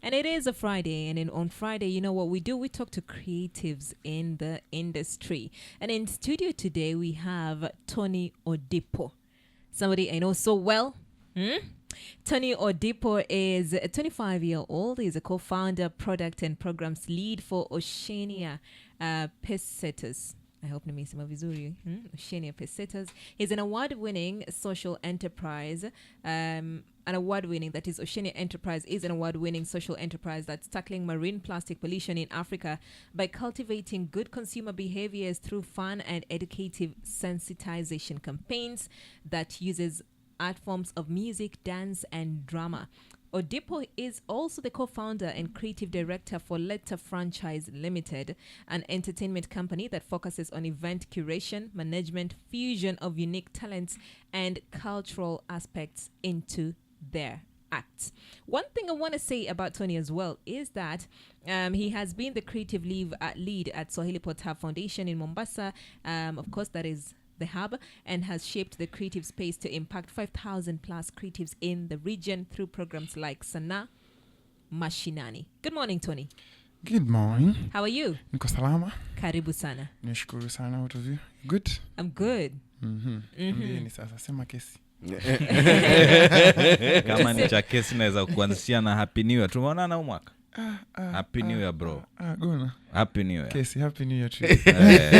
And it is a Friday. And on Friday, you know what we do? We talk to creatives in the industry. And in studio today, we have Tony Odipo, somebody I know so well. Tony Odipo is a 25-year-old. He's a co-founder, product and programs lead for Oceania Pesetas. I hope nimesema vizuri. Oceania Pesetas. He's an award-winning social enterprise. Oceania Enterprise is an award-winning social enterprise that's tackling marine plastic pollution in Africa by cultivating good consumer behaviors through fun and educative sensitization campaigns that uses art forms of music, dance, and drama. Odipo is also the co-founder and creative director for Letter Franchise Limited, an entertainment company that focuses on event curation, management, fusion of unique talents, and cultural aspects into their acts. One thing I want to say about Tony as well is that he has been the creative lead at Swahili Port Hub Foundation in Mombasa. Of course, that is the hub, and has shaped the creative space to impact 5,000 plus creatives in the region through programs like Sana Mashinani. Good morning, Tony. Good morning. How are you? Niko salama. Karibu sana. Nashukuru sana, what of you? Good? I'm good. Ni sasa sema kesi. Kama ni cha kesi naweza kuanzishia na Happy New Year. Tumeonana mwaka. Happy New Year, bro. Gona. Happy New Year. Kesi, Happy New Year to you.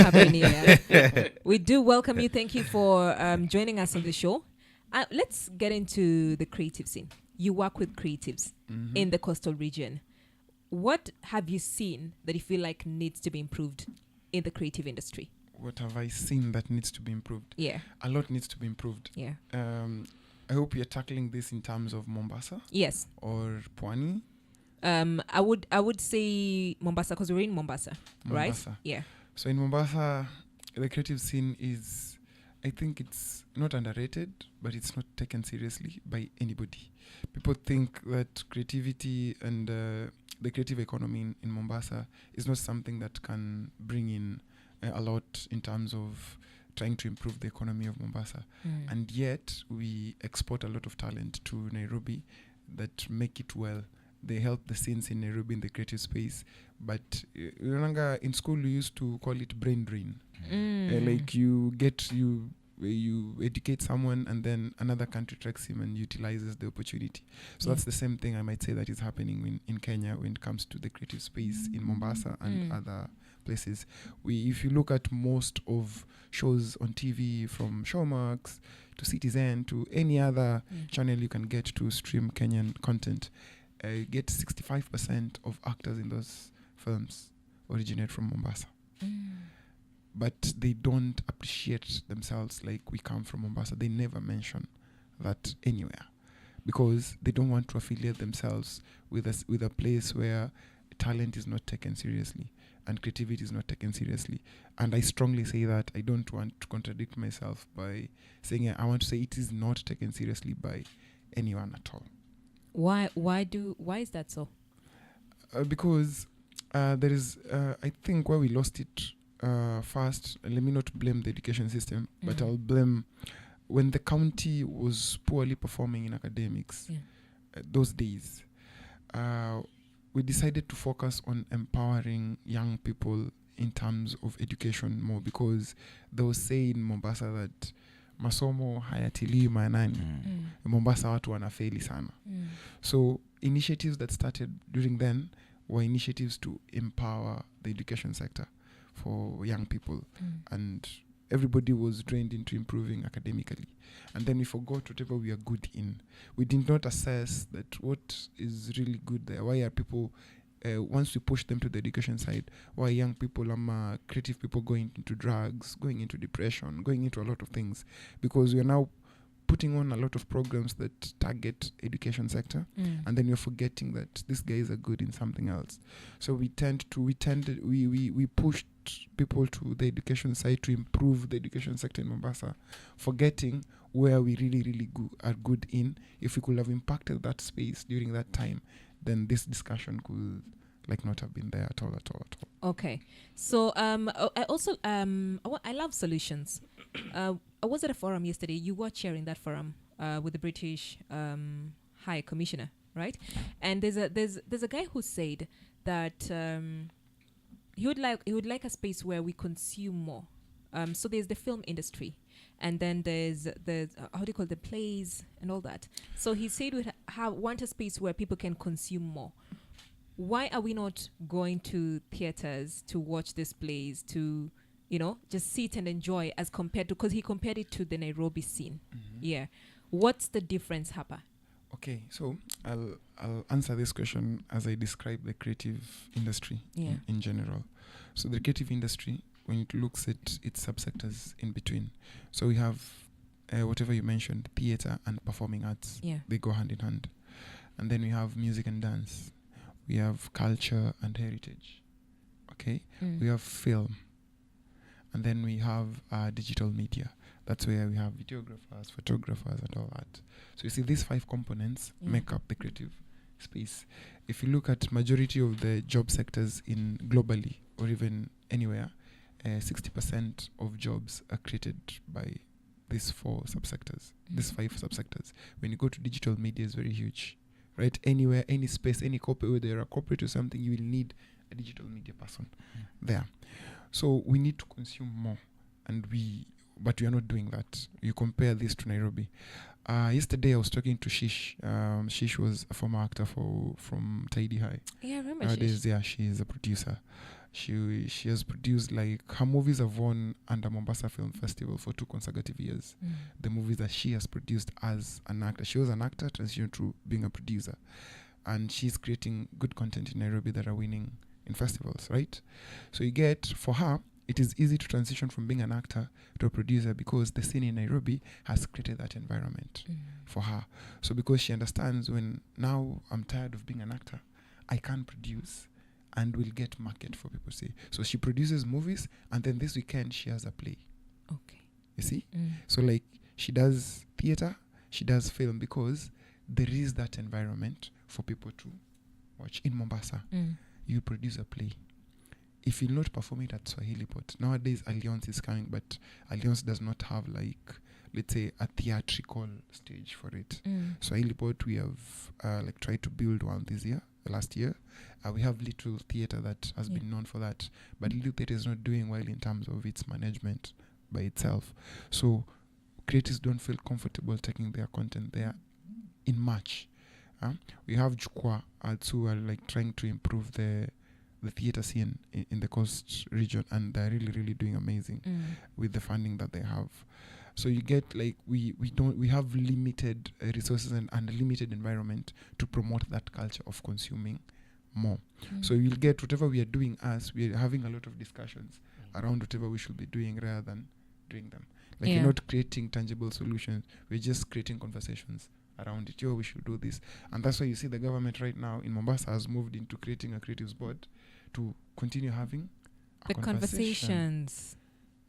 Happy New Year. We do welcome you. Thank you for joining us on the show. Let's get into the creative scene. You work with creatives in the coastal region. What have you seen that you feel like needs to be improved in the creative industry? What have I seen that needs to be improved? Yeah. A lot needs to be improved. Yeah. I hope you're tackling this in terms of Mombasa. Yes. Or Pwani. I would say Mombasa because we're in Mombasa, right? Yeah. So in Mombasa, the creative scene is, I think it's not underrated, but it's not taken seriously by anybody. People think that creativity and the creative economy in Mombasa is not something that can bring in a lot in terms of trying to improve the economy of Mombasa. And yet we export a lot of talent to Nairobi that make it well. They help the scenes in Nairobi in the creative space. But in school we used to call it brain drain. Like you educate someone and then another country tracks him and utilizes the opportunity. So that's the same thing I might say that is happening in Kenya when it comes to the creative space in Mombasa and other places. If you look at most of shows on TV, from Showmax to Citizen to any other channel you can get to stream Kenyan content, get 65% of actors in those films originate from Mombasa. But they don't appreciate themselves like we come from Mombasa. They never mention that anywhere because they don't want to affiliate themselves with a place where talent is not taken seriously and creativity is not taken seriously. And I strongly say that. I don't want to contradict myself by saying I want to say it is not taken seriously by anyone at all. Why is that so? Because there is, I think where we lost it first, let me not blame the education system, but I'll blame when the county was poorly performing in academics. Those days, we decided to focus on empowering young people in terms of education more, because they were saying in Mombasa that masomo hayatili maanani. Mombasa watu wanafeli sana. So initiatives that started during then were initiatives to empower the education sector for young people, and everybody was trained into improving academically. And then we forgot whatever we are good in. We did not assess that what is really good there. Why are people, once we push them to the education side, why young people, creative people going into drugs, going into depression, going into a lot of things? Because we are now putting on a lot of programs that target education sector, and then we're forgetting that these guys are good in something else. So we pushed people to the education side to improve the education sector in Mombasa, forgetting where we really are good in. If we could have impacted that space during that time, then this discussion could not have been there at all. Okay. So I also I love solutions. I was at a forum yesterday. You were chairing that forum with the British High Commissioner right? And there's a guy who said that he would like a space where we consume more. So there's the film industry, and then there's the how do you call the plays and all that. So he said we want a space where people can consume more. Why are we not going to theaters to watch these plays, to just sit and enjoy, as compared to, because he compared it to the Nairobi scene. Yeah, what's the difference, Hapa? Okay, so I'll answer this question as I describe the creative industry in general. So the creative industry, when it looks at its subsectors in between, so we have whatever you mentioned, theater and performing arts. Yeah, they go hand in hand. And then we have music and dance. We have culture and heritage. Okay, we have film. And then we have digital media. That's where we have videographers, photographers, and all that. So you see, these 5 components make up the creative space. If you look at majority of the job sectors in globally or even anywhere, 60% of jobs are created by these 4 subsectors, these 5 subsectors. When you go to digital media, it's very huge, right? Anywhere, any space, any corporate, whether you're a corporate or something, you will need a digital media person there. So we need to consume more, but we are not doing that. You compare this to Nairobi. Yesterday I was talking to Shish. Shish was a former actor from Tidy High. Yeah, I remember Nowadays, Shish. yeah, she is a producer. She has produced, like, her movies have won under Mombasa Film Festival for 2 consecutive years. The movies that she has produced as an actor. She was an actor, transitioned to being a producer. And she's creating good content in Nairobi that are winning in festivals, right? So you get, for her, it is easy to transition from being an actor to a producer because the scene in Nairobi has created that environment for her. So because she understands, when now I'm tired of being an actor, I can produce and will get market for people to see. So she produces movies, and then this weekend she has a play. Okay. You see? So, like, she does theater, she does film, because there is that environment for people to watch. In Mombasa, you produce a play. If you'll not perform it at Swahili Pot, nowadays Alliance is coming, but Alliance does not have, like, let's say, a theatrical stage for it. Swahili Pot, we have tried to build one last year. We have Little Theatre that has been known for that, but Little Theatre is not doing well in terms of its management by itself. So creators don't feel comfortable taking their content there in March. We have Jukwa who are, like, trying to improve the theatre scene in the coast region, and they're really, really doing amazing with the funding that they have. So you get, like, we have limited resources and a limited environment to promote that culture of consuming more. So you'll get, whatever we are doing, we are having a lot of discussions around whatever we should be doing rather than doing them. Like, you're not creating tangible solutions, we're just creating conversations around it. We should do this. And that's why you see the government right now in Mombasa has moved into creating a creatives board to continue having the conversations.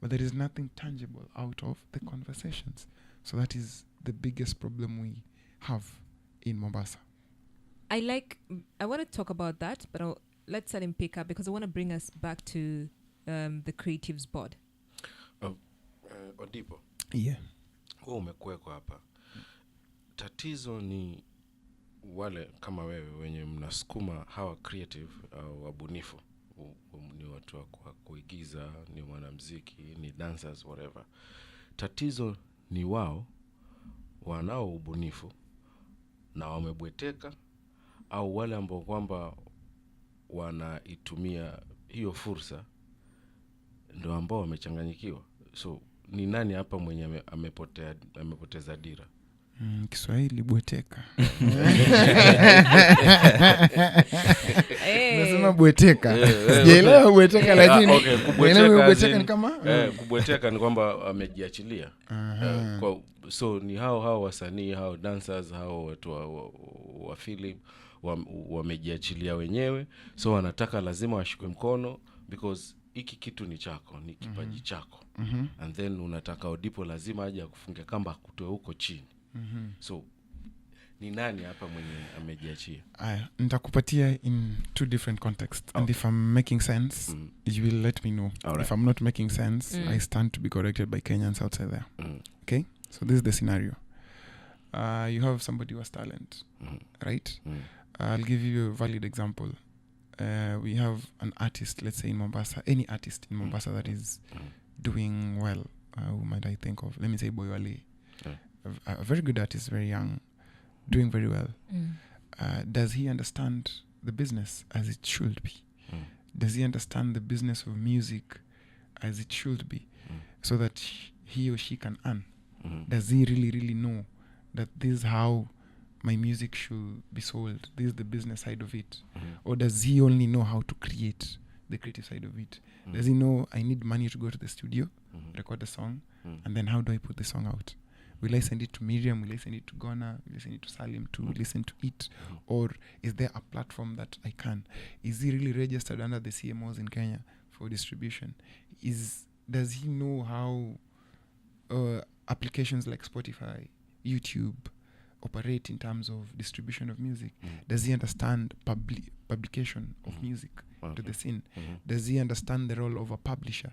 But there is nothing tangible out of the conversations. So that is the biggest problem we have in Mombasa. I want to talk about that, but let's let him pick up, because I want to bring us back to the creatives board. Odipo. Yeah. Umekuweko hapa. Tatizo ni wale kama wewe wenye mnasukuma hawa creative au wabunifu, ni watu wa kuigiza, ni mwanamuziki, ni dancers, whatever. Tatizo ni wao wanao ubunifu na wamebweteka, au wale ambao kwamba wanaitumia hiyo fursa ndio ambao wamechanganyikiwa. So ni nani hapa mwenye amepoteza dira? Kiswahili bweteka. Nasema bweteka. Sijaelewa bweteka, lakini okay, kubweteka ni kama kubweteka ni kwamba amejiachilia. So ni hao wasanii, hao dancers, hao watu wa film wamejiachilia wenyewe, so wanataka lazima washikwe mkono because hiki kitu ni chako, ni kipaji chako. And then unataka Odipo lazima aje akufunge kamba kutoe huko chini. So ni nani hapa mwenye amejiachia? Nitakupatia in 2 different contexts. And if I'm making sense, you will let me know. Right. If I'm not making sense, I stand to be corrected by Kenyans outside there. Okay? So this is the scenario. you have somebody who has talent, right? I'll give you a valid example. We have an artist, let's say in Mombasa, any artist in Mombasa that is doing well. Who might I think of? Let me say Boywale. A very good artist, very young, doing very well. Does he understand the business as it should be? Does he understand the business of music as it should be? So that he or she can earn? Does he really know that this is how my music should be sold? This is the business side of it. Or does he only know how to create the creative side of it? Does he know I need money to go to the studio, record a song, and then how do I put the song out? Will I send it to Miriam? Will I send it to Ghana? Will I send it to Salim to listen to it? Or is there a platform that I can? Is he really registered under the CMOs in Kenya for distribution? Does he know how applications like Spotify, YouTube operate in terms of distribution of music? Does he understand publication of music to the scene? Does he understand the role of a publisher?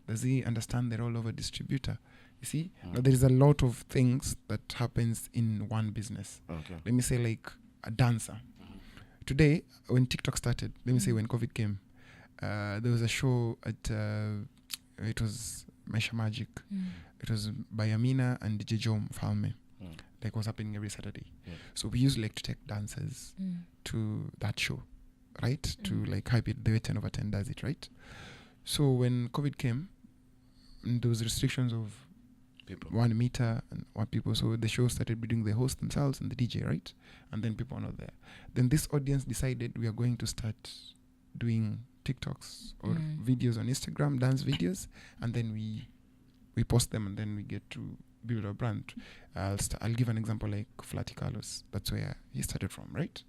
Does he understand the role of a distributor? You see, now there is a lot of things that happens in one business. Let me say like a dancer. Today, when TikTok started, let me say when COVID came, there was a show at, it was Maisha Magic. It was by Amina and DJ Jom Falme. Like was happening every Saturday. So we used like to take dancers to that show, right? To like hype it, the way 10 over 10 does it, right? So when COVID came, there was restrictions of 1 meter and 1 people. So the show started doing the host themselves and the DJ, right? And then people are not there. Then this audience decided we are going to start doing TikToks or videos on Instagram, dance videos, and then we post them and then we get to build a brand. I'll give an example like Flatty Carlos. That's where he started from, right?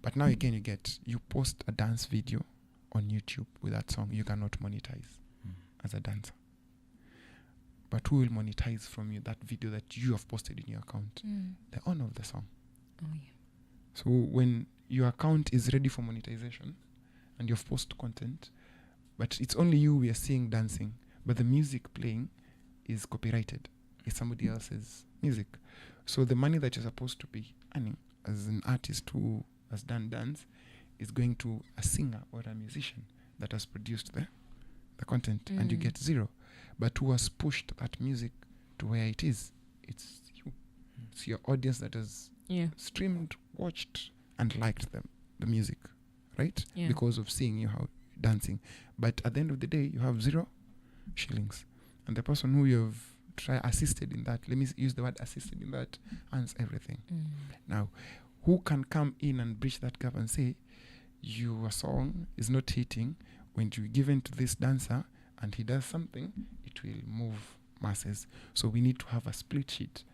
But now again, you post a dance video on YouTube with that song, you cannot monetize as a dancer. But who will monetize from you that video that you have posted in your account? The owner of the song. So when your account is ready for monetization and you've posted content, but it's only you we are seeing dancing, but the music playing is copyrighted. It's somebody else's music. So the money that you're supposed to be earning as an artist who has done dance is going to a singer or a musician that has produced the content, and you get zero. But who has pushed that music to where it is? It's you. It's your audience that has streamed, watched, and liked the music, right? Because of seeing you how dancing. But at the end of the day, you have 0 shillings. And the person who you have assisted in that, let me use the word assisted in that, earns everything. Now, who can come in and bridge that gap and say, your song is not hitting, when you give in to this dancer and he does something, it will move masses. So we need to have a split sheet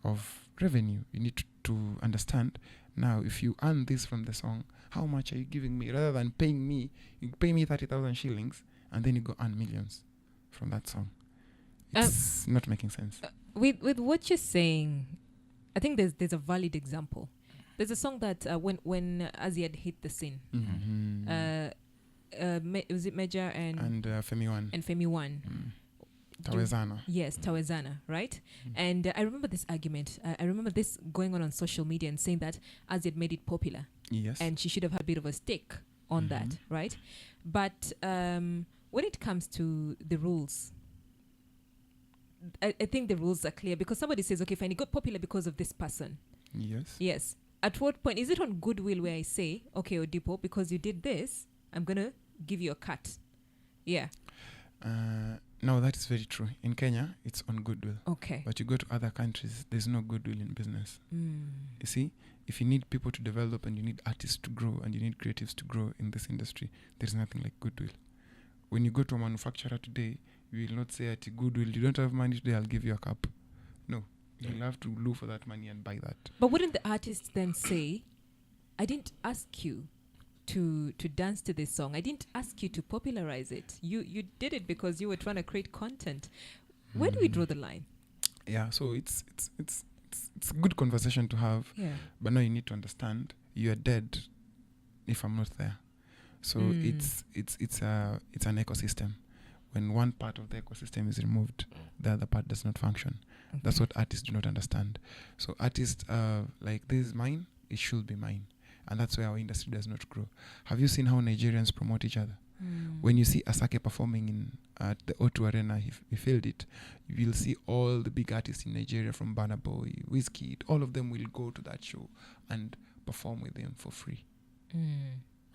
of revenue. You need to understand, now if you earn this from the song, how much are you giving me? Rather than paying me, you pay me 30,000 shillings and then you go earn millions from that song. It's not making sense. With what you're saying, I think there's a valid example. There's a song that when Aziad hit the scene, was it Major and Femi One and Femi One? Tawezana. Yes, Tawezana, right? And I remember this argument. I remember this going on social media and saying that Aziad made it popular. Yes. And she should have had a bit of a stake on that, right? But when it comes to the rules, I think the rules are clear, because somebody says, okay, fine, it got popular because of this person. Yes. At what point, is it on goodwill where I say, okay, Odipo, because you did this, I'm going to give you a cut? Yeah. No, that is very true. In Kenya, it's on goodwill. Okay. But you go to other countries, there's no goodwill in business. You see, if you need people to develop and you need artists to grow and you need creatives to grow in this industry, there's nothing like goodwill. When you go to a manufacturer today, you will not say at goodwill, you don't have money today, I'll give you a cup. No. You'll have to look for that money and buy that. But wouldn't the artist then say, I didn't ask you to dance to this song. I didn't ask you to popularize it. You did it because you were trying to create content. Where do we draw the line? Yeah, so it's a good conversation to have. Yeah. But now you need to understand you are dead if I'm not there. So it's an ecosystem. when one part of the ecosystem is removed, the other part does not function. Okay. That's what artists do not understand. So artists are like, this is mine, it should be mine. And that's where our industry does not grow. Have you seen how Nigerians promote each other? When you see Asake performing at the O2 Arena, he filled it, you will see all the big artists in Nigeria, from Burna Boy, Wizkid, all of them will go to that show and perform with him for free.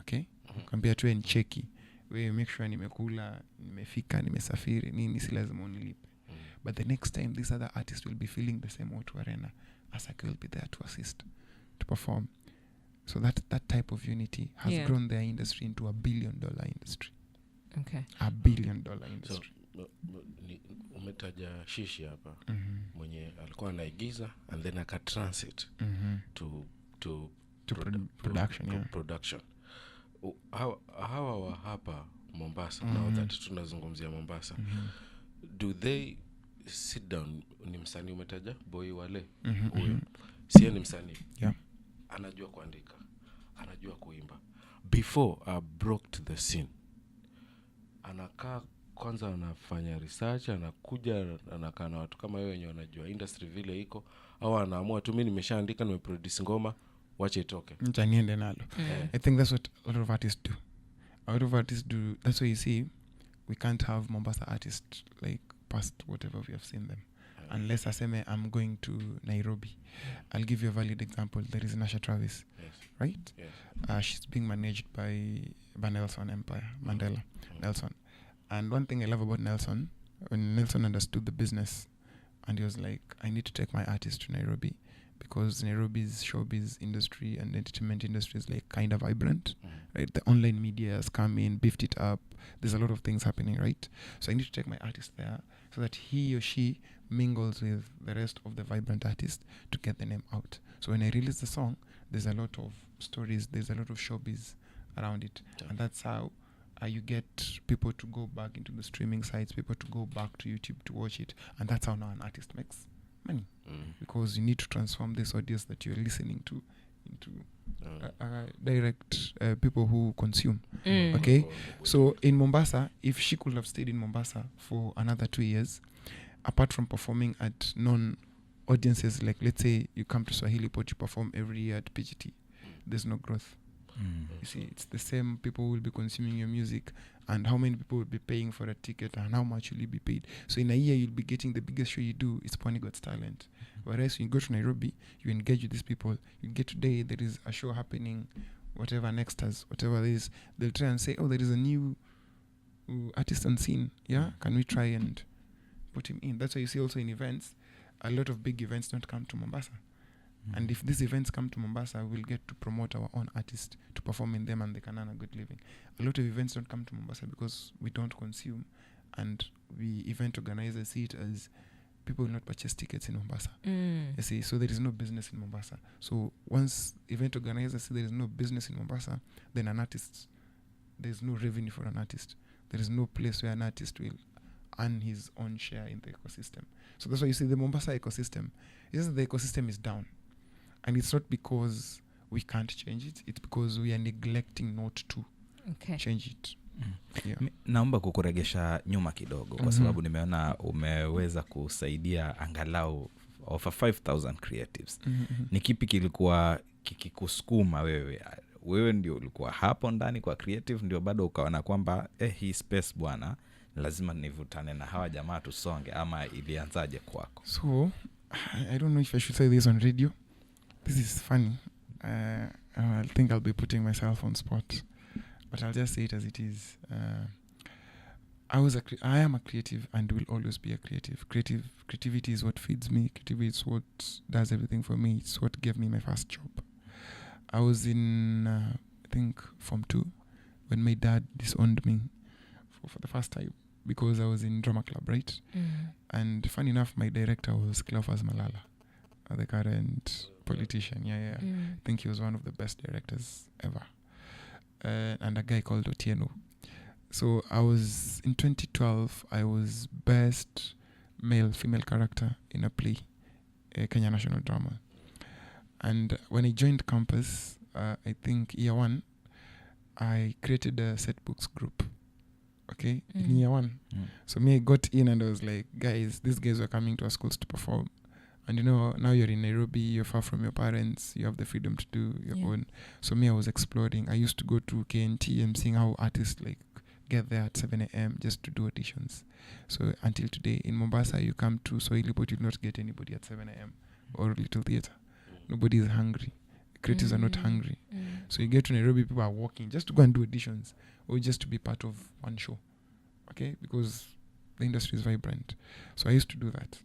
Okay? Kwambia tu ni cheki. We make sure nimekula, nimefika, nimesafiri, nini si lazima unilipe. But the next time these other artists will be filling the same O2 Arena, Asake will be there to assist, to perform. So that type of unity has grown their industry into $1 billion industry. Okay. $1 billion industry. So, umetaja Shishi hapa mwenye alikuwa anaigiza and then aka transit to production. Hawa wa hapa Mombasa, now that tunazungumzia Mombasa, do they sit down? Ni msanii umetaja boy wale huyo, si ni msanii, anajua kuandika, anajua kuimba. Before I broke the scene, anakaa kwanza, anafanya research, anakuja, anakaa na watu kama wewe wenye wanajua industry vile iko, au anaamua tu mimi nimeshaandika, nimeproduce ngoma, wacha itoke niende nalo. I think that's what a lot of artists do. A lot of artists do. That's why you see we can't have Mombasa artists like past whatever we have seen them, unless aseme I'm going to Nairobi. I'll give you a valid example. There is Nasha Travis, right? She's being managed by Nelson Empire, Mandela, Nelson. And one thing I love about Nelson, when Nelson understood the business, and he was like, I need to take my artist to Nairobi, because Nairobi's showbiz industry and entertainment industry is like kind of vibrant, right? The online media has come in, beefed it up. There's a lot of things happening, right? So I need to take my artist there so that he or she mingles with the rest of the vibrant artists to get the name out. So when I release the song, there's a lot of stories, there's a lot of showbiz around it. And that's how you get people to go back into the streaming sites, people to go back to YouTube to watch it. And that's how now an artist makes money. Because you need to transform this audience that you're listening to into direct people who consume. Okay? So in Mombasa, if she could have stayed in Mombasa for another 2 years, apart from performing at non-audiences, like let's say you come to Swahili Pot, you perform every year at PGT, there's no growth. You see, it's the same people will be consuming your music, and how many people will be paying for a ticket, and how much will you be paid. So in a year, you'll be getting the biggest show you do, it's Pwani God's Talent. Whereas when you go to Nairobi, you engage with these people, you get today, there is a show happening, whatever next has, whatever it is, they'll try and say, oh, there is a new artist on scene, can we try and put him in? That's why you see also in events, a lot of big events don't come to Mombasa. And if these events come to Mombasa, we'll get to promote our own artists to perform in them, and they can earn a good living. A lot of events don't come to Mombasa because we don't consume, and we event organizers see it as people will not purchase tickets in Mombasa. You see, so there is no business in Mombasa. So once event organizers see there is no business in Mombasa, then an artist, there's no revenue for an artist. There is no place where an artist will earn his own share in the ecosystem. So that's why you see the Mombasa ecosystem, the ecosystem is down. And it's not because we can't change it, it's because we are neglecting not to change it. Naomba kukuregesha nyuma kidogo kwa sababu nimeona umeweza kusaidia angalau over 5,000 creatives. Ni kipi kilikuwa kikikusukuma wewe ndio ulikuwa hapo ndani kwa creative, ndio bado ukaona kwamba hii space bwana lazima nivutane na hawa jamaa tusonge, ama ilianzaje kwako? So I don't know if I should say this on radio. This is funny. I think I'll be putting myself on spot, but I'll just say it as it is. I am a creative and will always be a creative. Creativity is what feeds me. Creativity is what does everything for me. It's what gave me my first job. I was in, I think, Form 2 when my dad disowned me for the first time because I was in drama club, right? And funny enough, my director was Cleophas Malala, the current politician. I think he was one of the best directors ever. And a guy called Otieno. So I was, in 2012, I was best male-female character in a play, Kenya National Drama. And when I joined campus, I think year 1, I created a set books group. okay, in year 1. So me, I got in and I was like, guys, these guys were coming to our schools to perform. And now you're in Nairobi, you're far from your parents, you have the freedom to do your own. So me, I was exploring. I used to go to KNT and seeing how artists like get there at 7 a.m. just to do auditions. So until today, in Mombasa, you come to Swahili, but you do not get anybody at 7 a.m. or Little Theatre. Nobody is hungry. Creatives are not hungry. So you get to Nairobi, people are walking just to go and do auditions or just to be part of one show. Okay? Because the industry is vibrant. So I used to do that.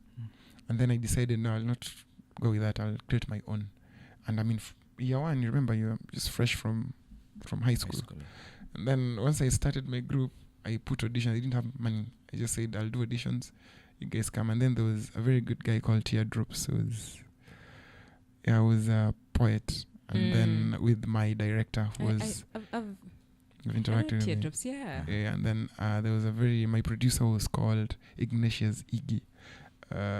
And then I decided, no, I'll not go with that. I'll create my own. And I mean, year 1, you remember, you're just fresh from high school. And then once I started my group, I put auditions. I didn't have money. I just said, I'll do auditions. You guys come. And then there was a very good guy called Teardrops. I was a poet. And then with my director, who was... I've interacted with Teardrops, yeah. And then there was my producer was called Ignatius Iggy.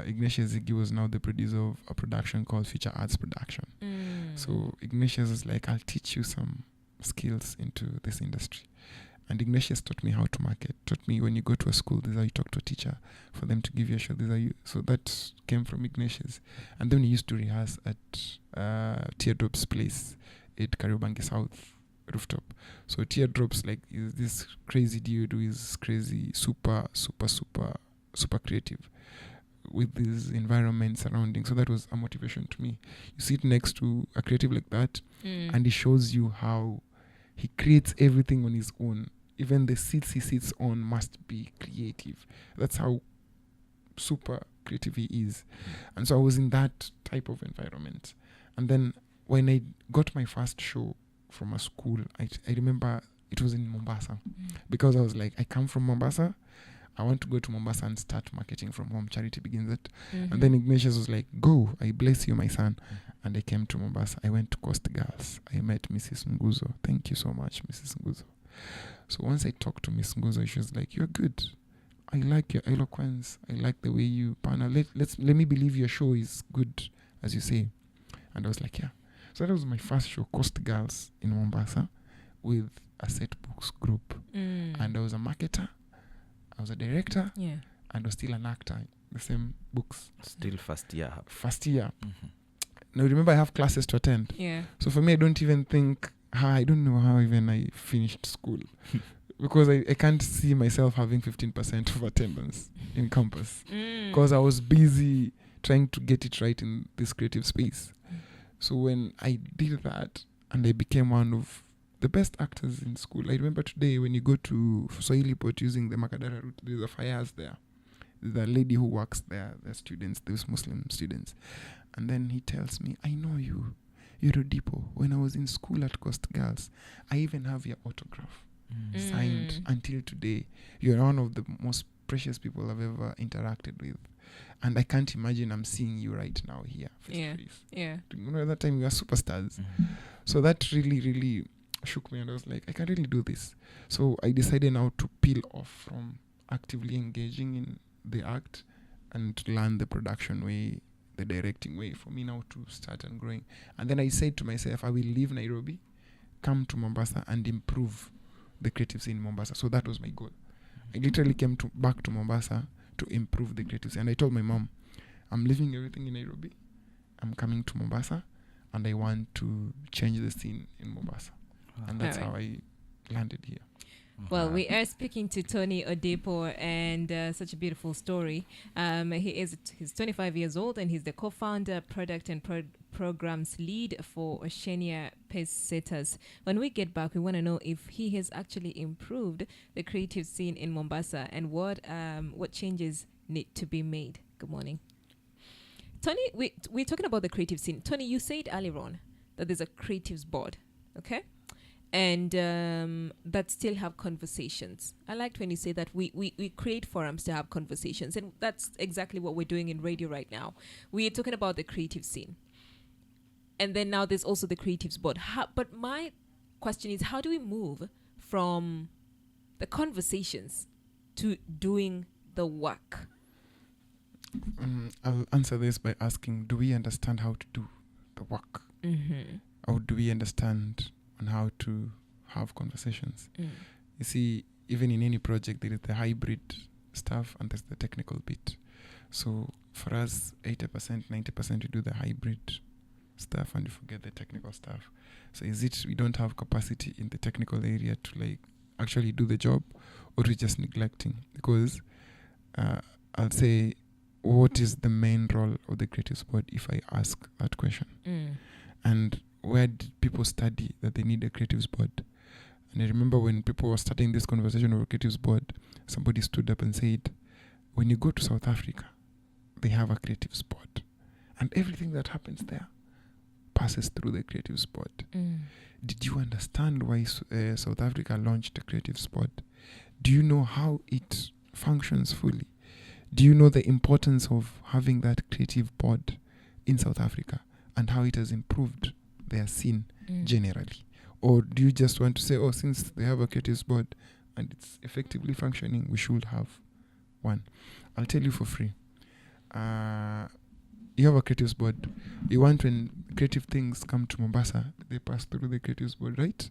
Ignatius Iggy was now the producer of a production called Future Arts Production. So Ignatius was like, I'll teach you some skills into this industry. And Ignatius taught me how to market, taught me when you go to a school, this is how you talk to a teacher for them to give you a show. So that came from Ignatius. And then we used to rehearse at Teardrops Place at Kariobangi South rooftop. So Teardrops is this crazy dude who is crazy, super creative with this environment surrounding. So that was a motivation to me. You sit next to a creative like that and he shows you how he creates everything on his own. Even the seats he sits on must be creative. That's how super creative he is. And so I was in that type of environment. And then when I got my first show from a school, I remember it was in Mombasa. Because I was like, I come from Mombasa. I want to go to Mombasa and start marketing from home. Charity begins it. And then Ignatius was like, go, I bless you, my son. And I came to Mombasa. I went to Coast Girls. I met Mrs. Nguzo. Thank you so much, Mrs. Nguzo. So once I talked to Miss Nguzo, she was like, you're good. I like your eloquence. I like the way you panel. Let me believe your show is good, as you say. And I was like, yeah. So that was my first show, Coast Girls in Mombasa, with a Set Books group. And I was a marketer. I was a director, and I was still an actor in the same books. Still first year. Now remember, I have classes to attend. So for me, I don't even think, I don't know how even I finished school. Because I can't see myself having 15% of attendance in campus. Because I was busy trying to get it right in this creative space. So when I did that, and I became one of the best actors in school. I remember today when you go to Swahili Pot using the Makadara route, there's a Fayaz there. There's a lady who works there, the students, those Muslim students. And then he tells me, I know you. You're Rodipo. When I was in school at Coast Girls, I even have your autograph signed until today. You're one of the most precious people I've ever interacted with. And I can't imagine I'm seeing you right now here. You know, at that time we were superstars. So that really, really shook me, and I was like, I can really do this. So I decided now to peel off from actively engaging in the act and to learn the production way, the directing way, for me now to start and growing. And then I said to myself, I will leave Nairobi, come to Mombasa and improve the creative scene in Mombasa. So that was my goal. I literally came back to Mombasa to improve the creative scene. And I told my mom, I'm leaving everything in Nairobi. I'm coming to Mombasa and I want to change the scene in Mombasa. And that's how I landed here. Well, we are speaking to Tony Odepo, and such a beautiful story. He's 25 years old, and he's the co-founder, product and programs lead for Oceania Pesetas. When we get back, we want to know if he has actually improved the creative scene in Mombasa and what changes need to be made. Good morning, Tony. We're talking about the creative scene. Tony, you said earlier on that there's a creatives board, okay? And that still have conversations. I liked when you say that we create forums to have conversations. And that's exactly what we're doing in radio right now. We are talking about the creative scene. And then now there's also the creatives board. But my question is, how do we move from the conversations to doing the work? I'll answer this by asking, do we understand how to do the work? Or do we understand on how to have conversations? You see, even in any project, there is the hybrid stuff and there's the technical bit. So for us, 80%, 90% we do the hybrid stuff and we forget the technical stuff. So is it we don't have capacity in the technical area to like actually do the job, or we just neglecting? Because I'll say, what is the main role of the creative board if I ask that question? And where did people study that they need a creative board? And I remember when people were starting this conversation over creative board, somebody stood up and said, when you go to South Africa, they have a creative board. And everything that happens there passes through the creative board. Did you understand why South Africa launched a creative board? Do you know how it functions fully? Do you know the importance of having that creative board in South Africa and how it has improved their scene generally? Or do you just want to say, oh, since they have a creative board and it's effectively functioning, we should have one? I'll tell you for free. You have a creative board. You want when creative things come to Mombasa, they pass through the creative board, right?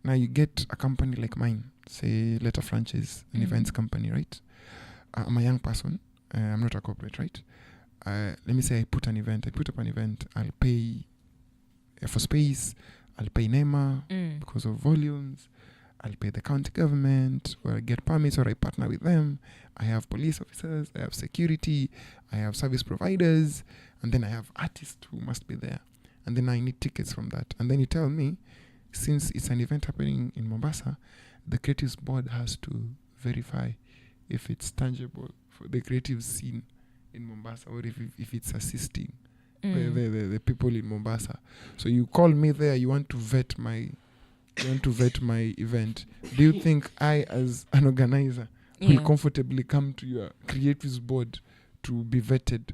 Now you get a company like mine, say Letter Franchise, an events company, right? I'm a young person. I'm not a corporate, right? Let me say I put up an event. I'll pay for space. I'll pay NEMA because of volumes. I'll pay the county government, or I get permits, or I partner with them. I have police officers, I have security, I have service providers, and then I have artists who must be there. And then I need tickets from that. And then you tell me, since it's an event happening in Mombasa, the creative board has to verify if it's tangible for the creative scene in Mombasa, or if it's assisting the people in Mombasa. So you call me there, you want to vet my event. Do you think I, as an organizer, will comfortably come to your creative board to be vetted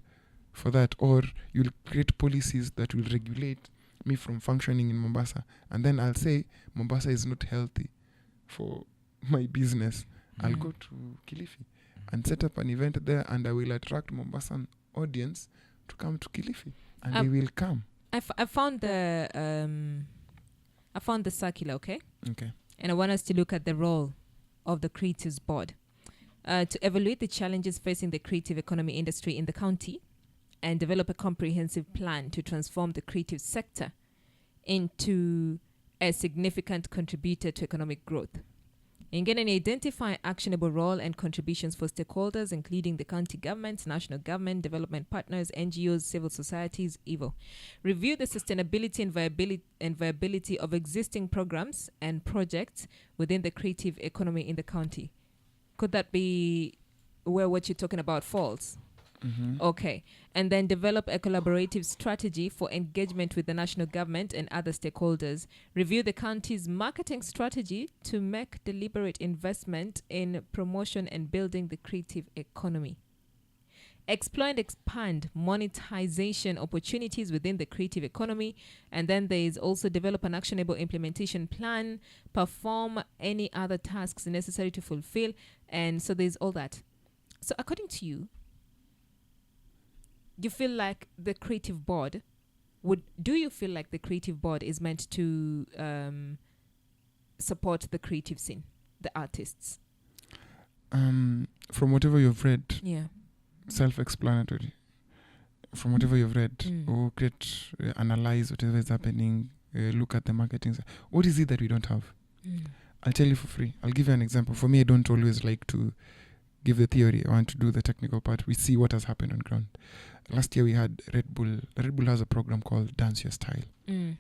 for that? Or you'll create policies that will regulate me from functioning in Mombasa, and then I'll say Mombasa is not healthy for my business. I'll go to Kilifi and set up an event there, and I will attract Mombasan audience to come to Kilifi, and they will come. I found the circular, okay? Okay. And I want us to look at the role of the Creatives Board to evaluate the challenges facing the creative economy industry in the county and develop a comprehensive plan to transform the creative sector into a significant contributor to economic growth. Again, and identify actionable role and contributions for stakeholders, including the county government, national government, development partners, NGOs, civil societies, EVO. Review the sustainability and viability of existing programs and projects within the creative economy in the county. Could that be where what you're talking about falls? Okay. And then develop a collaborative strategy for engagement with the national government and other stakeholders. Review the county's marketing strategy to make deliberate investment in promotion and building the creative economy. Explore and expand monetization opportunities within the creative economy. And then there is also develop an actionable implementation plan, perform any other tasks necessary to fulfill. And so there's all that. So according to you, you feel like the creative board do you feel like the creative board is meant to support the creative scene, the artists? From whatever you've read, self-explanatory. From whatever you've read, or analyze whatever is happening, look at the marketing. What is it that we don't have? I'll tell you for free. I'll give you an example. For me, I don't always like to give the theory. I want to do the technical part. We see what has happened on ground. Last year we had Red Bull. Red Bull has a program called Dance Your Style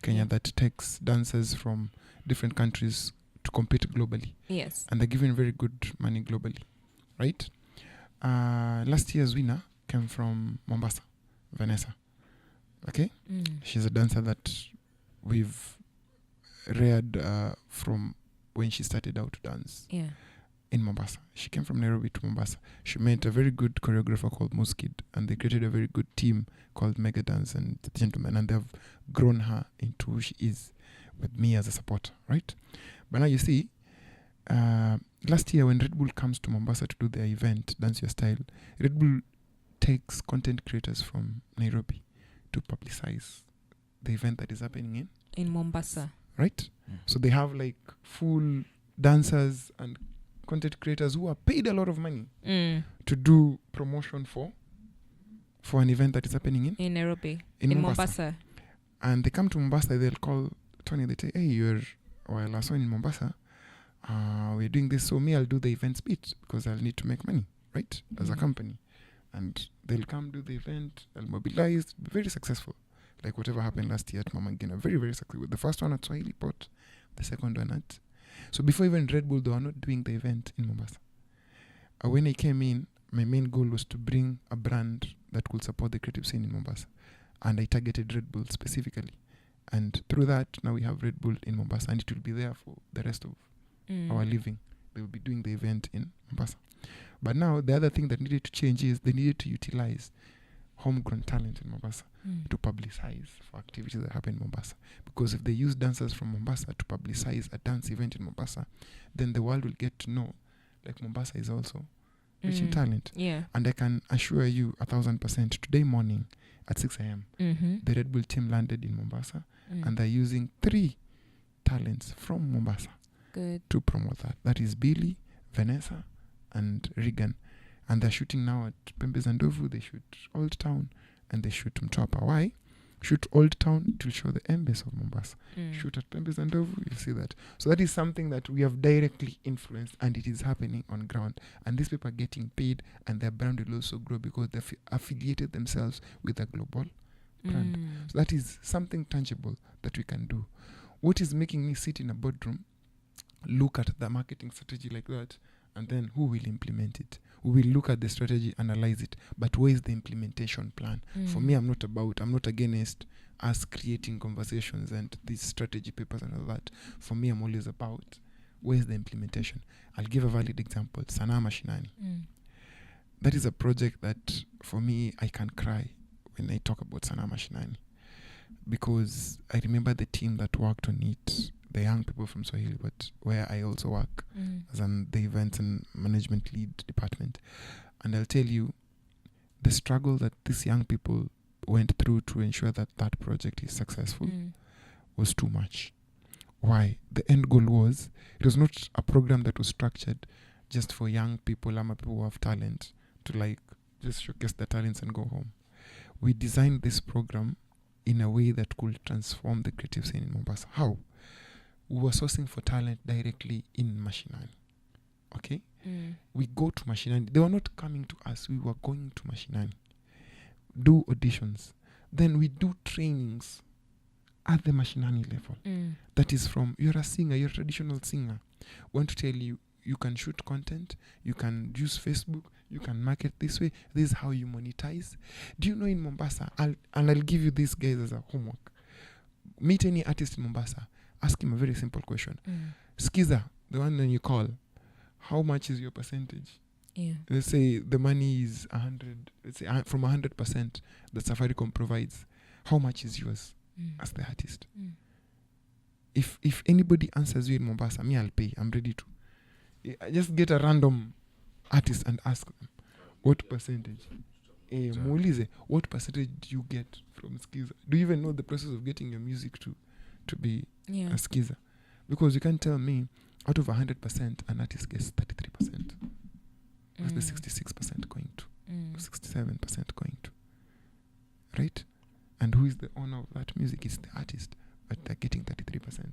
Kenya that takes dancers from different countries to compete globally. Yes. And they're giving very good money globally, right? Last year's winner came from Mombasa, Vanessa. Okay? She's a dancer that we've reared from when she started out to dance. Yeah. In Mombasa. She came from Nairobi to Mombasa. She met a very good choreographer called Muskid, and they created a very good team called Mega Dance and the Gentlemen, and they've grown her into who she is with me as a supporter, right? But now you see, last year when Red Bull comes to Mombasa to do their event, Dance Your Style, Red Bull takes content creators from Nairobi to publicize the event that is happening in Mombasa. Right? So they have like full dancers and content creators who are paid a lot of money Mm. to do promotion for an event that is happening In Nairobi. in In Mombasa. Mombasa. And they come to Mombasa, they'll call Tony, they say, hey, well, I saw in Mombasa, we're doing this, so me, I'll do the events bit because I'll need to make money, right, as a company. And they'll come do the event, I'll mobilize, be very successful. Like whatever happened last year at Mama Ngina, very, very successful. The first one at Swahili Port, the second one at... So before even Red Bull, they were not doing the event in Mombasa. When I came in, my main goal was to bring a brand that could support the creative scene in Mombasa. And I targeted Red Bull specifically. And through that, now we have Red Bull in Mombasa, and it will be there for the rest of our living. They will be doing the event in Mombasa. But now, the other thing that needed to change is they needed to utilize homegrown talent in Mombasa to publicize for activities that happen in Mombasa. Because if they use dancers from Mombasa to publicize a dance event in Mombasa, then the world will get to know, like Mombasa is also rich in talent. Yeah. And I can assure you 1,000%, today morning at 6 a.m., the Red Bull team landed in Mombasa, and they're using 3 talents from Mombasa to promote that. That is Billy, Vanessa, and Regan. And they're shooting now at Pembeza Ndovu, they shoot Old Town, and they shoot Mtwapa. Why? Shoot Old Town to show the embassy of Mombasa. Shoot at Pembeza Ndovu, you see that. So that is something that we have directly influenced, and it is happening on ground. And these people are getting paid, and their brand will also grow because they've affiliated themselves with a global brand. So that is something tangible that we can do. What is making me sit in a boardroom, look at the marketing strategy like that, and then who will implement it? We will look at the strategy, analyze it, but where is the implementation plan? For me, I'm not against us creating conversations and these strategy papers and all that. For me, I'm always about where's the implementation. I'll give a valid example, Sanaa Mashinani. That is a project that, for me, I can cry when I talk about Sanaa Mashinani, because I remember the team that worked on it, the young people from Swahili, but where I also work as the events and management lead department. And I'll tell you, the struggle that these young people went through to ensure that that project is successful was too much. Why? The end goal was, it was not a program that was structured just for young people, people who have talent, to like just showcase their talents and go home. We designed this program in a way that could transform the creative scene in Mombasa. How? We were sourcing for talent directly in Mashinani. Okay? We go to Mashinani. They were not coming to us. We were going to Mashinani. Do auditions. Then we do trainings at the Mashinani level. That is from, you're a singer, you're a traditional singer. We want to tell you, you can shoot content, you can use Facebook, you can market this way. This is how you monetize. Do you know in Mombasa, I'll give you this, guys, as a homework. Meet any artist in Mombasa. Ask him a very simple question. Skiza, the one that you call, how much is your percentage? Yeah. Let's say the money is 100. Let's say from 100% that Safaricom provides, how much is yours as the artist? If anybody answers you in Mombasa, me, I'll pay. I'm ready to. I just get a random artist and ask them, what percentage? Muulize, what percentage do you get from Skiza? Do you even know the process of getting your music to be a Skiza? Because you can't tell me out of 100% an artist gets 33%. What's the 66% going to? 67% going to? Right? And who is the owner of that music? It's the artist, but they're getting 33%.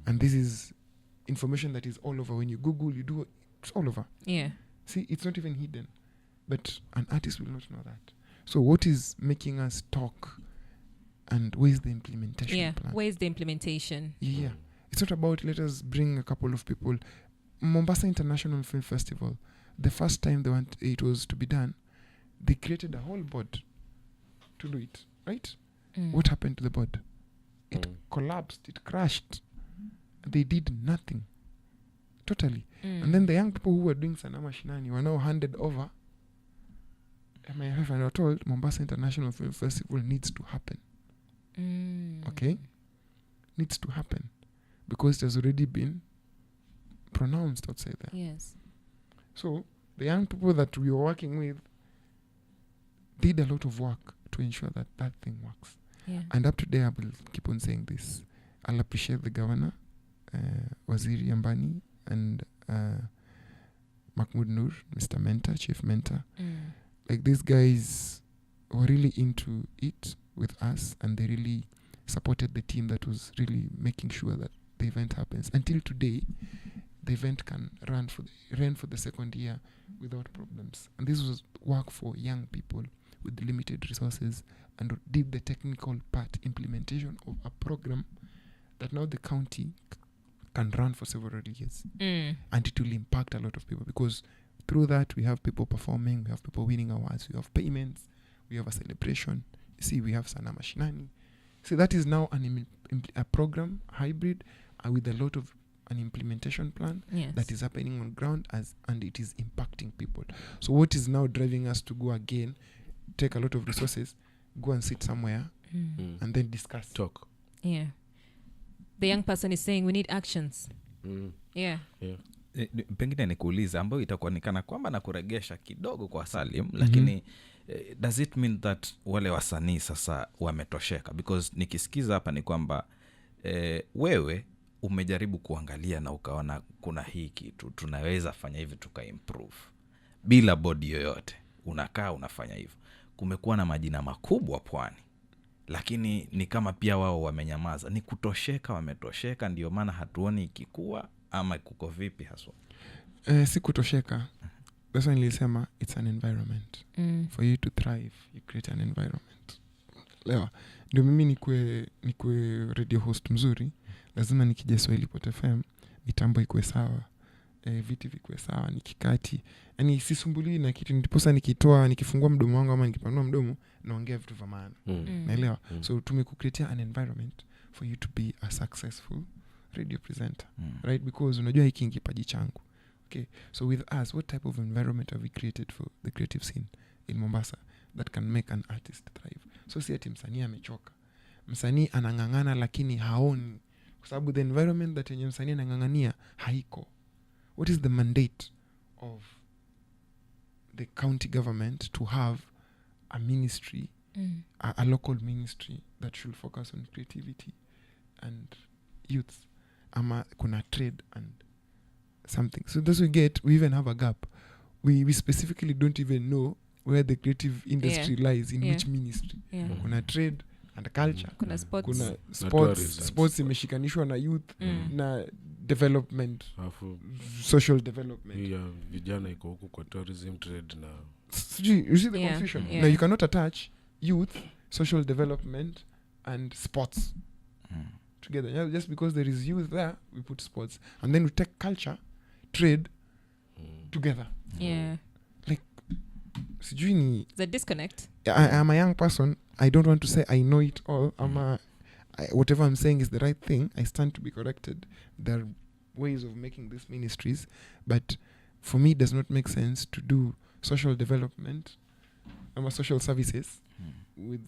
And this is information that is all over. When you Google, you do, it's all over. Yeah. See, it's not even hidden. But an artist will not know that. So what is making us talk, and where's the implementation plan? Where's the implementation? Yeah. It's not about, let us bring a couple of people. Mombasa International Film Festival, the first time it was to be done, they created a whole board to do it, right? What happened to the board? It collapsed, it crashed. They did nothing. Totally. And then the young people who were doing Sanaa Mashinani were now handed over. MIF and are told Mombasa International Film Festival needs to happen. Okay? Needs to happen. Because it has already been pronounced outside there. Yes. So, the young people that we were working with did a lot of work to ensure that that thing works. Yeah. And up to today, I will keep on saying this. I'll appreciate the governor, Waziri Ambani, and Mahmoud Noor, Mr. Mentor, Chief Mentor. Like these guys were really into it with us, and they really supported the team that was really making sure that the event happens. Until today, the event can ran for the second year without problems. And this was work for young people with limited resources, and did the technical part implementation of a program that now the county can run for several years. And it will impact a lot of people, because through that we have people performing, we have people winning awards, we have payments, we have a celebration. You see, we have Sana Mashinani. So that is now a program hybrid with a lot of an implementation plan that is happening on ground and it is impacting people. So what is now driving us to go again, take a lot of resources, go and sit somewhere and then discuss. Talk. Yeah. The young person is saying we need actions. Yeah. Pengine nikuuliza ambayo itakuonekana kwamba na kuregesha kidogo kwa Salim, lakini does it mean that wale wasanii sasa wametosheka? Because nikisikiza hapa ni kwamba wewe umejaribu kuangalia na ukaona kuna hii kitu tunaweza fanya hivi tukaimprove bila body yoyote, unakaa unafanya hivyo. Kumekuwa na majina makubwa pwani, lakini ni kama pia wao wamenyamaza. Ni kutosheka, wametosheka ndio maana hatuoni ikikua, ama kuko vipi haswa? Si kutosheka. That's why nilisema it's an environment. For you to thrive, you create an environment. Leo ndio mimi nikue radio host mzuri, lazima nikija Swahili Pot FM mitambo ikuwe sawa, viti vikue sawa, nikikati, yani sisumbuliwi na kitu. Ndiposa nikifungua mdomo wangu ama nikipanua mdomo naongea vitu vya maana. Naelewa. So tumekucreate an environment for you to be a successful radio presenter, right? Because unajua hiki ni kipaji changu. Okay, so with us, what type of environment have we created for the creative scene in Mombasa that can make an artist thrive? So si ati msanii amechoka, msanii anang'ang'ana lakini haoni, kwa sababu the environment that yenye msanii anang'ang'ania haiko. What is the mandate of the county government to have a ministry, a local ministry that should focus on creativity and youth, ama kuna trade and something? So that's we even have a gap. We specifically don't even know where the creative industry lies, in which ministry. Kuna trade and culture, kuna sports imeshikanishwa na youth na development, social development. Vijana iko huko kwa tourism, trade na you see the confusion. Now you cannot attach youth, social development and sports together. Just because there is youth there, we put sports, and then we take culture, trade together. Like sijui ni the disconnect. I'm a young person. I don't want to say I know it all. Whatever I'm saying is the right thing. I stand to be corrected. There are ways of making these ministries, but for me it does not make sense to do social development, social services with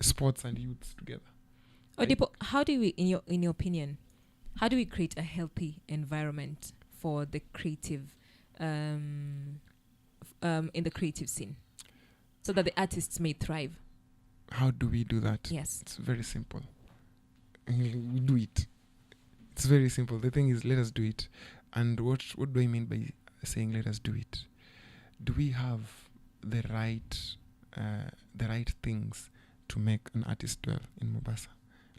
sports and youth together. Odipo, how do we, in your opinion, how do we create a healthy environment for the creative, in the creative scene, so that the artists may thrive? How do we do that? Yes, it's very simple. We do it. It's very simple. The thing is, let us do it. And what do I mean by saying let us do it? Do we have the right things to make an artist dwell in Mombasa,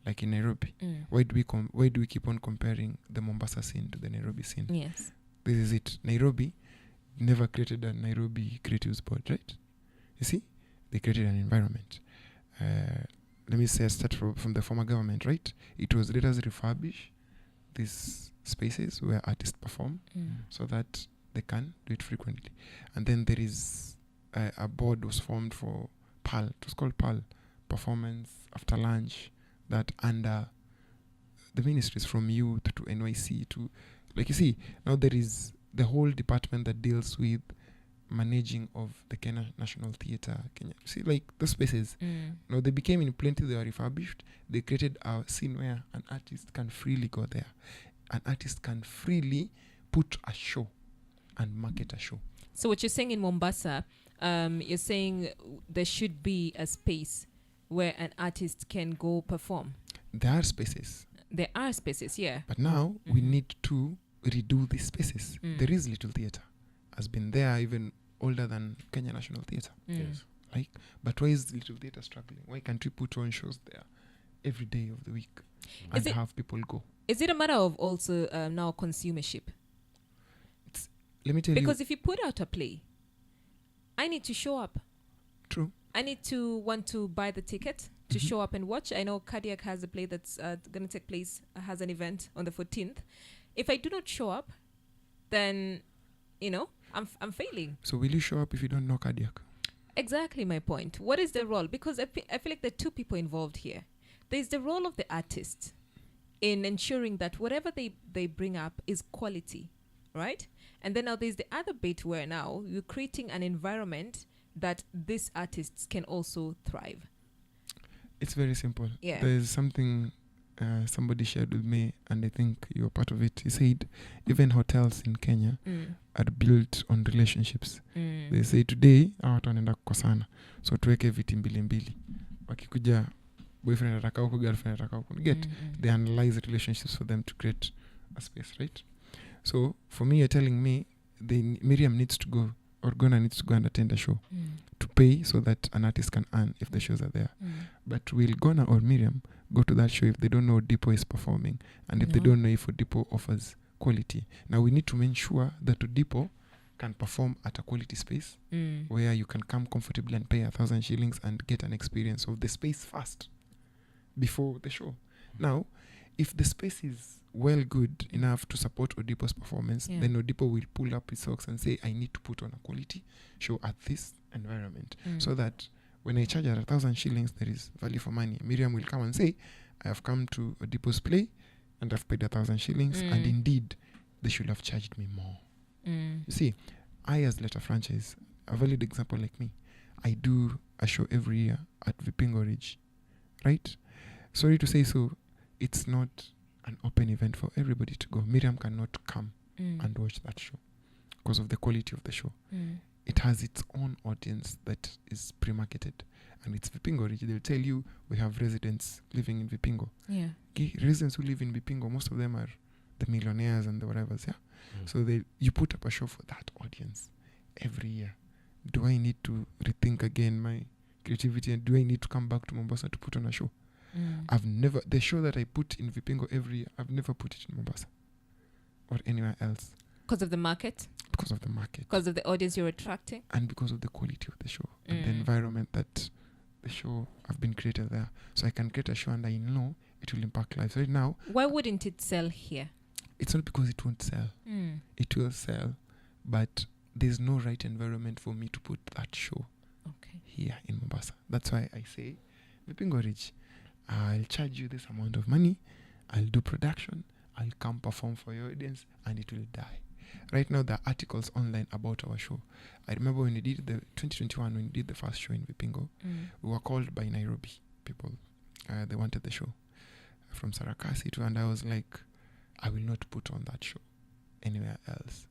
like in Nairobi? Why do we keep on comparing the Mombasa scene to the Nairobi scene? Yes, this is it. Nairobi never created a Nairobi Creatives Board, right? You see, they created an environment. Let me say, I start from the former government, right? It was, let us refurbish these spaces where artists perform so that they can do it frequently. And then there is a board was formed for PAL. It was called PAL, Performance After Lunch, that under the ministries from youth to NYC to, like you see, now there is the whole department that deals with managing of the Kenya National Theatre, Kenya. See, like the spaces, now they became in plenty, they were refurbished. They created a scene where an artist can freely go there. An artist can freely put a show and market a show. So what you're saying in Mombasa, you're saying there should be a space where an artist can go perform. There are spaces. There are spaces, yeah. But now we need to redo these spaces. There is Little Theatre has been there even older than Kenya National Theatre. Yes. Like, but why is Little Theatre struggling? Why can't we put on shows there every day of the week and have people go? Is it a matter of also now consumership? Let me tell you. Because if you put out a play, I need to show up. True. I need to want to buy the ticket to show up and watch. I know Cardiac has a play that's going to take place, has an event on the 14th. If I do not show up, then, I'm failing. So will you show up if you don't know Cardiac? Exactly my point. What is the role? Because I feel like there are two people involved here. There's the role of the artist in ensuring that whatever they bring up is quality, right? And then now there's the other bit where now you're creating an environment that these artists can also thrive. It's very simple. Yeah. There's something somebody shared with me, and I think you're part of it. He said even hotels in Kenya are built on relationships. They say today watu wanaenda kukosana, so tuweke viti mbili. Wakikuja boyfriend ataka huko, girlfriend ataka huko. Get they analyze the relationships for them to create a space, right? So for me, you're telling me Miriam needs to go, or Gona needs to go and attend a show to pay so that an artist can earn if the shows are there. But will Gona or Miriam go to that show if they don't know Odipo is performing, and if they don't know if Odipo offers quality? Now we need to make sure that Odipo can perform at a quality space where you can come comfortably and pay 1,000 shillings and get an experience of the space first before the show. Now, if the space is well good enough to support Odipo's performance, then Odipo will pull up his socks and say, I need to put on a quality show at this environment so that when I charge at 1,000 shillings, there is value for money. Miriam will come and say, I have come to Odipo's play and I've paid 1,000 shillings and indeed they should have charged me more. You see, I as Letter Franchise, a valid example like me, I do a show every year at Vipingo Ridge, right? Sorry to say so, it's not an open event for everybody to go. Miriam cannot come and watch that show because of the quality of the show. It has its own audience that is pre-marketed, and it's Vipingo Ridge. They'll tell you we have residents living in Vipingo. Yeah. Residents who live in Vipingo, most of them are the millionaires and the whatevers, So you put up a show for that audience every year. Do I need to rethink again my creativity, and do I need to come back to Mombasa to put on a show? The show that I put in Vipingo every year, I've never put it in Mombasa or anywhere else. Because of the market? Because of the market. Because of the audience you're attracting? And because of the quality of the show and the environment that the show have been created there. So I can create a show and I know it will impact lives. Right now... Why wouldn't it sell here? It's not because it won't sell. It will sell, but there's no right environment for me to put that show here in Mombasa. That's why I say, Vipingo Ridge, I'll charge you this amount of money, I'll do production, I'll come perform for your audience, and it will die. Right now, there are articles online about our show. I remember when we did the 2021, when we did the first show in Vipingo, we were called by Nairobi people. They wanted the show from Sarakasi too, and I was like, I will not put on that show anywhere else.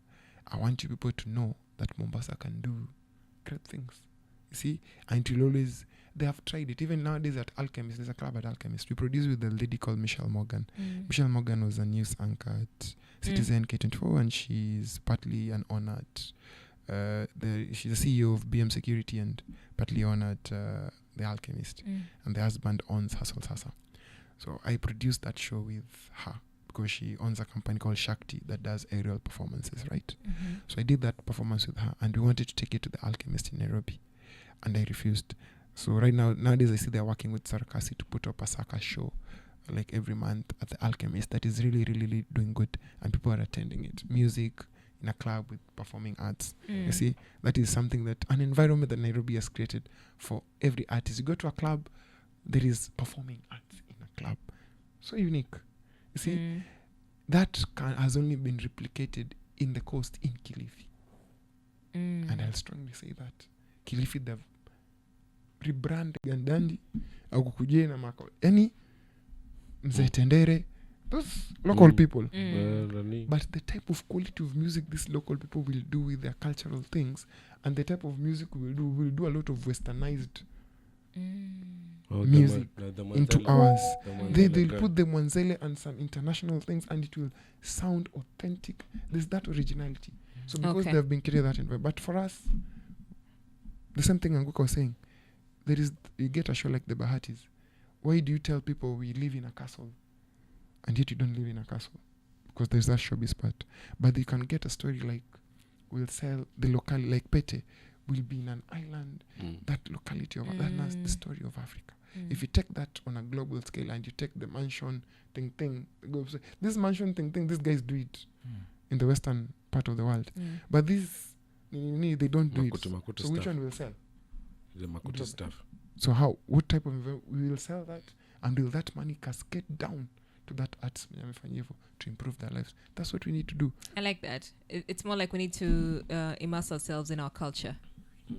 I want you people to know that Mombasa can do great things. You see, and it will always... They have tried it. Even nowadays at Alchemist, there's a club at Alchemist. We produce with a lady called Michelle Morgan. Michelle Morgan was a news anchor at Citizen K24, and she's partly an owner at... she's the CEO of BM Security and partly owner at The Alchemist. And the husband owns Hustle Sasa. So I produced that show with her because she owns a company called Shakti that does aerial performances, right? So I did that performance with her, and we wanted to take it to The Alchemist in Nairobi. And I refused. So right now, nowadays I see they're working with Sarakasi to put up a circus show like every month at The Alchemist that is really, really, really doing good, and people are attending it. Music in a club with performing arts. You see, that is something that an environment that Nairobi has created for every artist. You go to a club, there is performing arts in a club. So unique. You see, that has only been replicated in the coast in Kilifi. And I'll strongly say that. Kilifi, they've rebrand Gandandi au kukuje na mako yani Mzee Tendere, those local people, but the type of quality of music these local people will do with their cultural things, and the type of music we will do a lot of westernized music into ours. They'll put the Mwanzele and some international things, and it will sound authentic. There's that originality. So because Okay. they've been created that environment. But for us, the same thing Anguka was saying, you get a show like the Bahatis. Why do you tell people we live in a castle and yet you don't live in a castle? Because there's that showbiz part. But you can get a story like, we'll sell the locality, like Pete will be in an island, that locality of that's the story of Africa. If you take that on a global scale and you take the mansion thing, this mansion thing, these guys do it in the western part of the world. But this, they don't do it. So which one will sell? The Makuti stuff. So what type of event we will sell that, and will that money cascade down to that arts to improve their lives? That's what we need to do. I like that. It's more like we need to immerse ourselves in our culture.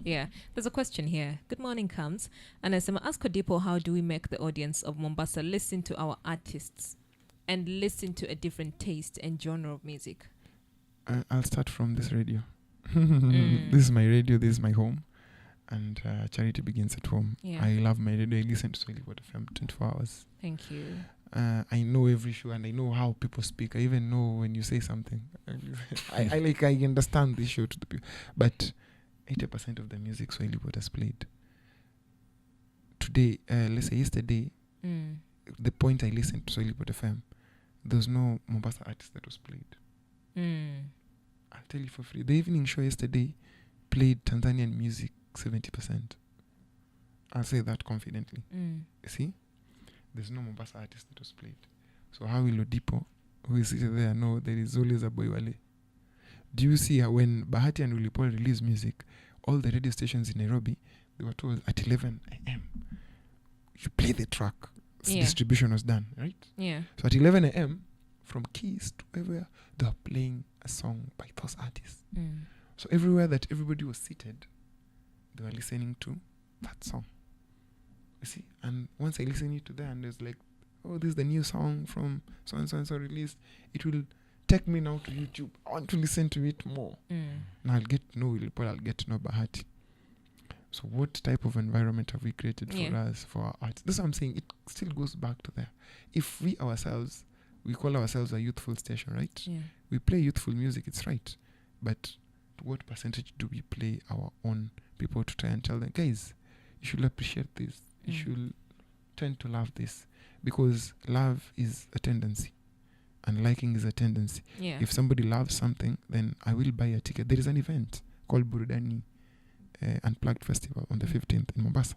Yeah. There's a question here. Good morning, Comes. And I said, ask Odipo, how do we make the audience of Mombasa listen to our artists and listen to a different taste and genre of music? I'll start from this radio. This is my radio. This is my home. And charity begins at home. Yeah. I love my radio. I listen to Swahili Water FM 24 hours. Thank you. I know every show and I know how people speak. I even know when you say something. I understand this show to the people. But 80% of the music Swahili Water is played. Today, let's say yesterday, the point I listened to Swahili Water FM, there was no Mombasa artist that was played. I'll tell you for free. The evening show yesterday played Tanzanian music 70%. I'll say that confidently. See? There's no Mombasa artist that was played. So how will Odipo, who is seated there, know there is always a boy Wale? Do you see how when Bahati and Willy Paul released music, all the radio stations in Nairobi, they were told at 11 a.m. you play the track. Distribution was done, right? Yeah. So at 11 a.m., from Keys to everywhere, they were playing a song by those artists. So everywhere that everybody was seated, they were listening to that song. You see? And once I listen to that and there's like, oh, this is the new song from so-and-so released, it will take me now to YouTube. I want to listen to it more. Now I'll get to know Willy Paul, I'll get to know Bahati. So what type of environment have we created for us, for our arts? That's what I'm saying. It still goes back to there. If we ourselves, we call ourselves a youthful station, right? Yeah. We play youthful music, it's right. But to what percentage do we play our own people to try and tell them, guys, you should appreciate this. You should tend to love this. Because love is a tendency. And liking is a tendency. Yeah. If somebody loves something, then I will buy a ticket. There is an event called Burudani Unplugged Festival on the 15th in Mombasa.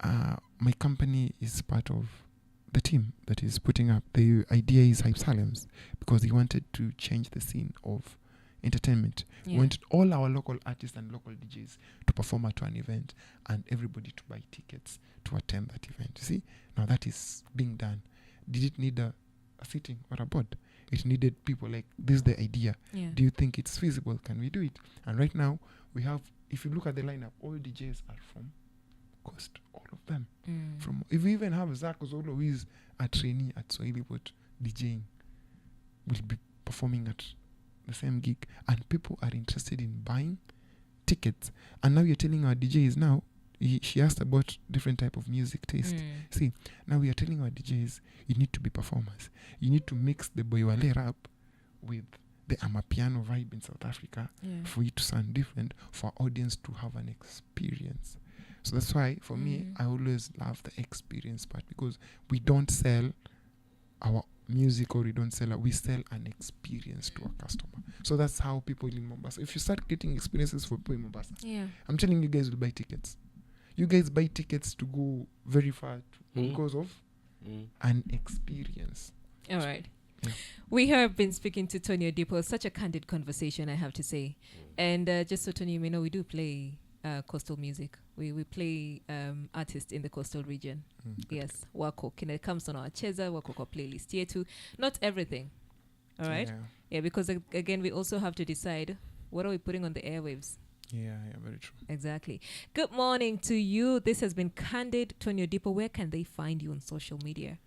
My company is part of the team that is putting up. The idea is Hype Salems, because he wanted to change the scene of entertainment. We wanted all our local artists and local DJs to perform at one event and everybody to buy tickets to attend that event. You see? Now that is being done. Did it need a sitting or a board? It needed people like, this is the idea. Yeah. Do you think it's feasible? Can we do it? And right now, we have, if you look at the lineup, all DJs are from Coast. All of them. If we even have Zach Zolo, who is a trainee at Swahili Pot DJing, will be performing at the same gig. And people are interested in buying tickets. And now you're telling our DJs now, she asked about different type of music taste. See, now we are telling our DJs, you need to be performers. You need to mix the Boywale rap with the Amapiano vibe in South Africa for you to sound different, for our audience to have an experience. So that's why, for me, I always love the experience part, because we don't sell our music or we sell an experience to a customer. So that's how people in Mombasa, if you start getting experiences for people in Mombasa, I'm telling you guys will buy tickets. You guys buy tickets to go very far because of an experience. All right. Yeah. We have been speaking to Tony Odipo. Such a candid conversation, I have to say. And just so Tony, you may know, we do play coastal music. We play artists in the coastal region. Yes, wako kina comes on our cheza wako kwa playlist yetu. Not everything. All right. Yeah, because again, we also have to decide what are we putting on the airwaves. Yeah, very true. Exactly. Good morning to you. This has been Candid. Tony Odipo, where can they find you on social media?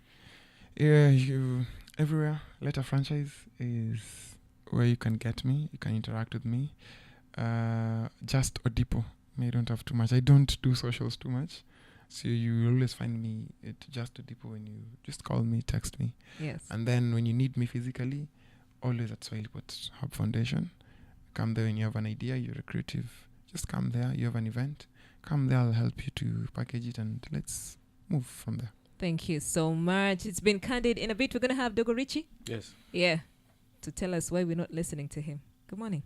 Yeah, you everywhere. Letter Franchise is where you can get me. You can interact with me. Just Odipo. You don't have too much. I don't do socials too much. So you always find me at Just Odipo when you just call me, text me. Yes. And then when you need me physically, always at Swahili Pot Hub Foundation. Come there when you have an idea, you're a creative. Just come there. You have an event. Come there, I'll help you to package it, and let's move from there. Thank you so much. It's been Candid. In a bit, we're going to have Dogo Richie. Yes. Yeah. To tell us why we're not listening to him. Good morning.